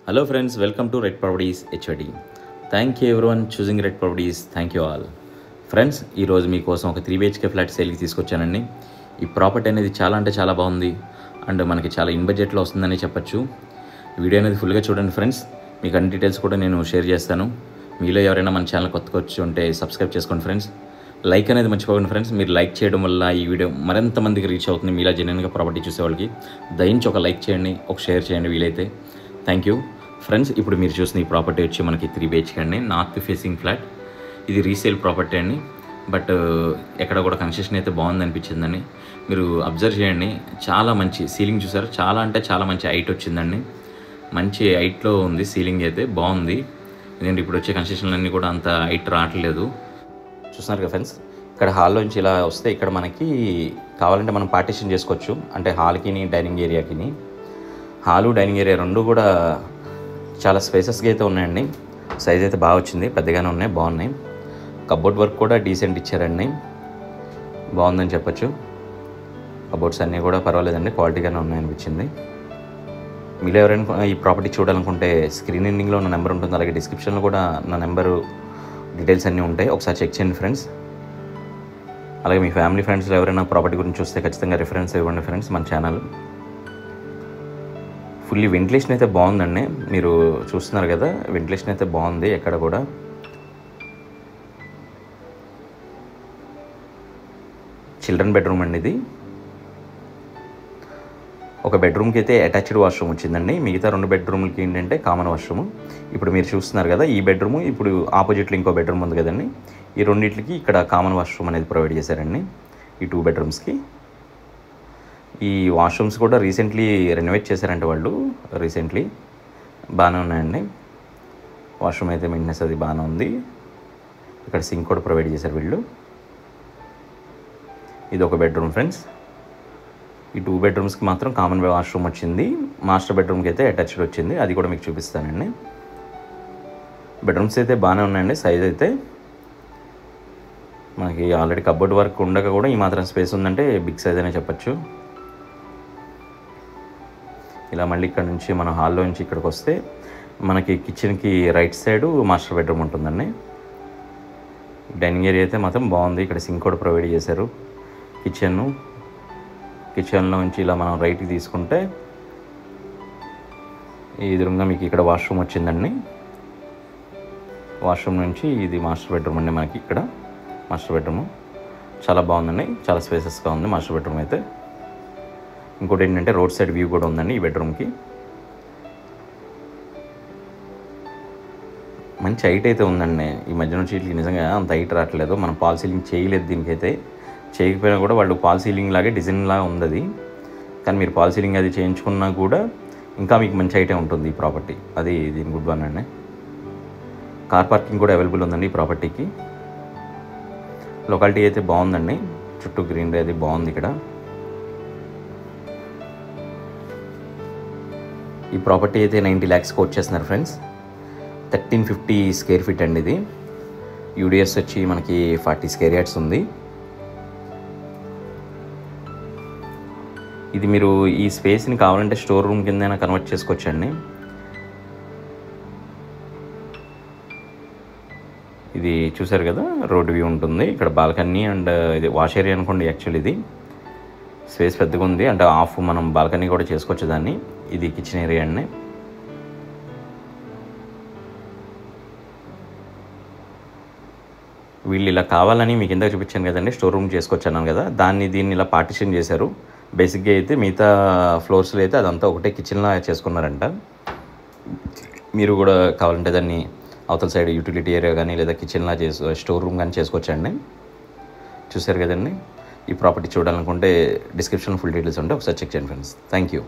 Hello friends, welcome to Red Properties HOD. Thank you everyone choosing Red Properties. Thank you all. Friends ఈరోజు మీకోసం ఒక 3 BHK flat సేల్కి తీసుకొచ్చానండి. ఈ property అనేది చాలా అంటే చాలా బాగుంది అండ్ మనకి చాలా ఇన్ బడ్జెట్లో వస్తుందని చెప్పొచ్చు. వీడియో అనేది ఫుల్గా చూడండి ఫ్రెండ్స్. మీకు అన్ని డీటెయిల్స్ కూడా నేను షేర్ చేస్తాను. మీలో ఎవరైనా మన ఛానల్ కొత్తగా వచ్చి ఉంటే సబ్స్క్రైబ్ చేసుకోండి ఫ్రెండ్స్. లైక్ అనేది మర్చిపోకండి ఫ్రెండ్స్. మీరు లైక్ చేయడం వల్ల ఈ వీడియో మరింత మందికి రీచ్ అవుతుంది. మీలా జెన్యున్గా ప్రాపర్టీ చూసేవాళ్ళకి దయించి ఒక లైక్ చేయండి, ఒక షేర్ చేయండి వీలైతే. Thank you friends. ఇప్పుడు మీరు చూసిన ఈ ప్రాపర్టీ వచ్చి మనకి 3 BHK అండి, నార్త్ ఫేసింగ్ ఫ్లాట్. ఇది రీసేల్ ప్రాపర్టీ అండి, బట్ ఎక్కడ కూడా కన్స్ట్రక్షన్ అయితే బాగుంది అనిపించిందండి. మీరు అబ్జర్వ్ చేయండి, చాలా మంచి సీలింగ్ చూసారు, చాలా అంటే చాలా మంచి హైట్ వచ్చిందండి. మంచి హైట్లో ఉంది సీలింగ్ అయితే, బాగుంది. ఎందుకంటే ఇప్పుడు వచ్చే కన్స్ట్రక్షన్లన్నీ కూడా అంత హైట్ రావట్లేదు. చూస్తున్నారు కదా ఫ్రెండ్స్, ఇక్కడ హాల్లోంచి ఇలా వస్తే ఇక్కడ మనకి కావాలంటే మనం పార్టీషన్ చేసుకోవచ్చు. అంటే హాల్కిని డైనింగ్ ఏరియాకిని, హాలు డైనింగ్ ఏరియా రెండు కూడా చాలా స్పేసెస్గా అయితే ఉన్నాయండి. సైజ్ అయితే బాగా వచ్చింది, పెద్దగానే ఉన్నాయి, బాగున్నాయి. కబోర్డ్ వర్క్ కూడా డీసెంట్ ఇచ్చారండి, బాగుందని చెప్పచ్చు. కబోర్డ్స్ అన్నీ కూడా పర్వాలేదండి, క్వాలిటీగానే ఉన్నాయనిపించింది. మీరు ఎవరైనా ఈ ప్రాపర్టీ చూడాలనుకుంటే స్క్రీన్ ఎండింగ్లో నా నెంబర్ ఉంటుంది, అలాగే డిస్క్రిప్షన్లో కూడా నా నెంబరు డీటెయిల్స్ అన్నీ ఉంటాయి, ఒకసారి చెక్ చేయండి ఫ్రెండ్స్. అలాగే మీ ఫ్యామిలీ ఫ్రెండ్స్లో ఎవరైనా ప్రాపర్టీ గురించి చూస్తే ఖచ్చితంగా రిఫరెన్స్ ఇవ్వండి ఫ్రెండ్స్. మన ఛానల్ ఫుల్లీ వెంటిలేషన్ అయితే బాగుందండి, మీరు చూస్తున్నారు కదా, వెంటిలేషన్ అయితే బాగుంది. ఎక్కడ కూడా చిల్డ్రన్ బెడ్రూమ్ అండి ఇది. ఒక బెడ్రూమ్కి అయితే అటాచ్డ్ వాష్రూమ్ వచ్చిందండి, మిగతా 2 బెడ్రూమ్లకి ఏంటంటే కామన్ వాష్రూమ్. ఇప్పుడు మీరు చూస్తున్నారు కదా ఈ బెడ్రూమ్, ఇప్పుడు ఆపోజిట్లో ఇంకో బెడ్రూమ్ ఉంది కదండి, ఈ రెండింటికి ఇక్కడ కామన్ వాష్రూమ్ అనేది ప్రొవైడ్ చేశారండి ఈ 2 బెడ్రూమ్స్కి. ఈ వాష్రూమ్స్ కూడా రీసెంట్లీ రెనోవేట్ చేశారంటే వాళ్ళు, రీసెంట్లీ బాగానే ఉన్నాయండి. వాష్రూమ్ అయితే మెయింటెనెన్స్ అది బాగానే ఉంది. ఇక్కడ సింక్ కూడా ప్రొవైడ్ చేశారు వీళ్ళు. ఇది ఒక బెడ్రూమ్ ఫ్రెండ్స్. ఈ 2 బెడ్రూమ్స్కి మాత్రం కామన్ వాష్రూమ్ వచ్చింది, మాస్టర్ బెడ్రూమ్కి అయితే అటాచ్డ్ వచ్చింది, అది కూడా మీకు చూపిస్తానండి. బెడ్రూమ్స్ అయితే బాగానే ఉన్నాయండి, సైజ్ అయితే మనకి ఆల్రెడీ కబోర్డ్ వర్క్ ఉండగా కూడా ఈ మాత్రం స్పేస్ ఉందంటే బిగ్ సైజ్ అనే చెప్పచ్చు. ఇలా మళ్ళీ ఇక్కడ నుంచి మన హాల్లో నుంచి ఇక్కడికి వస్తే మనకి కిచెన్కి రైట్ సైడ్ మాస్టర్ బెడ్రూమ్ ఉంటుందండి. డైనింగ్ ఏరియా అయితే మాత్రం బాగుంది, ఇక్కడ సింక్ కూడా ప్రొవైడ్ చేశారు. కిచెన్లో నుంచి ఇలా మనం రైట్కి తీసుకుంటే ఈ ఎదురుగా మీకు ఇక్కడ వాష్రూమ్ వచ్చిందండి. వాష్రూమ్ నుంచి ఇది మాస్టర్ బెడ్రూమ్ అండి. మనకి ఇక్కడ మాస్టర్ బెడ్రూమ్ చాలా బాగుందండి, చాలా స్పేసెస్గా ఉంది మాస్టర్ బెడ్రూమ్ అయితే. ఇంకోటి ఏంటంటే రోడ్ సైడ్ వ్యూ కూడా ఉందండి ఈ బెడ్రూమ్కి. మంచి హైట్ అయితే ఉందండి. ఈ మధ్య నుంచి వీటికి నిజంగా అంత హైట్ రావట్లేదు. మనం పాల్ సీలింగ్ చేయలేదు దీనికైతే, చేయకపోయినా కూడా వాళ్ళు పాల్ సీలింగ్ లాగే డిజైన్ లాగా ఉంది అది. కానీ మీరు పాల్ సీలింగ్ అది చేయించుకున్నా కూడా ఇంకా మీకు మంచి హైటే ఉంటుంది ఈ ప్రాపర్టీ, అది దీని గుడ్ వన్ అండి. కార్ పార్కింగ్ కూడా అవైలబుల్ ఉందండి ఈ ప్రాపర్టీకి. లొకాలిటీ అయితే బాగుందండి, చుట్టూ గ్రీనరీ అది బాగుంది. ఇక్కడ ఈ ప్రాపర్టీ అయితే 90 lakhs కోట్ చేస్తున్నారు ఫ్రెండ్స్. 1350 square feet అండి ఇది. యూడిఎస్ వచ్చి మనకి 40 square yards ఉంది. ఇది మీరు ఈ స్పేస్ని కావాలంటే స్టోర్ రూమ్ కింద కన్వర్ట్ చేసుకోవచ్చండి. ఇది చూసారు కదా, రోడ్ వ్యూ ఉంటుంది. ఇక్కడ బాల్కనీ అండ్ ఇది వాష్ ఏరియా అనుకోండి. యాక్చువల్లీ ఇది స్పేస్ పెద్దగా ఉంది, అంటే ఆఫ్ మనం బాల్కనీ కూడా చేసుకోవచ్చు దాన్ని. ఇది కిచెన్ ఏరియా అండి. వీళ్ళు ఇలా కావాలని మీకు ఇందాక చూపించాను కదండి, స్టోర్ రూమ్ చేసుకోవచ్చు అన్నాను కదా, దీన్ని ఇలా పార్టిషన్ చేశారు. బేసిక్గా అయితే మిగతా ఫ్లోర్స్లో అయితే అదంతా ఒకటే కిచెన్లా చేసుకున్నారంట. మీరు కూడా కావాలంటే దాన్ని అవతల సైడ్ యూటిలిటీ ఏరియా కానీ లేదా కిచెన్లా స్టోర్ రూమ్ కానీ చేసుకోవచ్చండి. చూసారు కదండి, ఈ ప్రాపర్టీ చూడాలనుకుంటే డిస్క్రిప్షన్లో ఫుల్ డీటెయిల్స్ ఉంటాయి, ఒకసారి చెక్ చేయండి ఫ్రెండ్స్. Thank you.